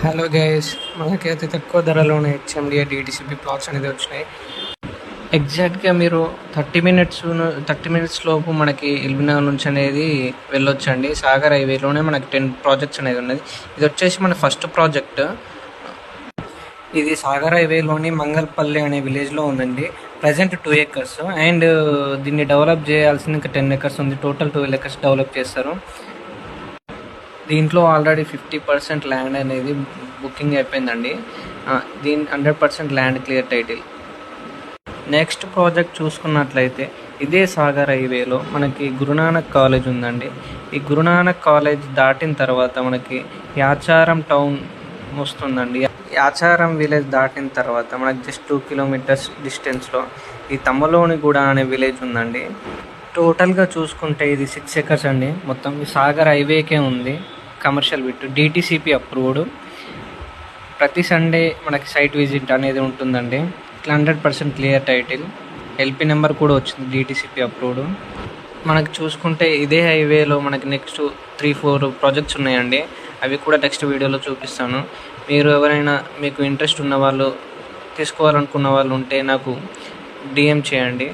Hello guys, మనకి అతి తక్కువ ధరలోనే హెచ్ఎండిఏ డిటిసిపి ప్లాట్స్ అనేది వచ్చినాయి. ఎగ్జాక్ట్గా మీరు 30 మినిట్స్ లోపు మనకి ఎల్బీనగర్ నుంచి అనేది వెళ్ళొచ్చండి. సాగర్ హైవేలోనే మనకి 10 ప్రాజెక్ట్స్ అనేది ఉన్నది. ఇది వచ్చేసి మన ఫస్ట్ ప్రాజెక్ట్. ఇది సాగర్ హైవేలోని మంగళపల్లి అనే విలేజ్లో ఉందండి. ప్రజెంట్ 2 acres అండ్ దీన్ని డెవలప్ చేయాల్సింది ఇంకా 10 acres ఉంది. టోటల్ 12 acres డెవలప్ చేస్తారు. దీంట్లో ఆల్రెడీ 50% ల్యాండ్ అనేది బుకింగ్ అయిపోయిందండి. దీని 100% land clear title. Next project చూసుకున్నట్లయితే ఇదే సాగర్ హైవేలో మనకి గురునానక్ కాలేజ్ ఉందండి. ఈ గురునానక్ కాలేజ్ దాటిన తర్వాత మనకి యాచారం టౌన్ వస్తుందండి. యాచారం విలేజ్ దాటిన తర్వాత మనకి జస్ట్ 2 kilometers డిస్టెన్స్లో ఈ తమ్మలోనిగూడ అనే విలేజ్ ఉందండి. టోటల్గా చూసుకుంటే ఇది 6 acres అండి. మొత్తం ఈ సాగర్ హైవేకే ఉంది. Commercial bit DTCP approved. ప్రతి సండే మనకి సైట్ విజిట్ అనేది ఉంటుందండి. 100% క్లియర్ టైటిల్. ఎల్పి నెంబర్ కూడా వచ్చింది డిటిసిపి అప్రూవ్డ్. మనకి చూసుకుంటే ఇదే హైవేలో మనకి నెక్స్ట్ 3-4 ప్రాజెక్ట్స్ ఉన్నాయండి. అవి కూడా నెక్స్ట్ వీడియోలో చూపిస్తాను. మీరు ఎవరైనా మీకు ఇంట్రెస్ట్ ఉన్న వాళ్ళు తీసుకోవాలనుకున్న వాళ్ళు ఉంటే నాకు డిఎం చేయండి.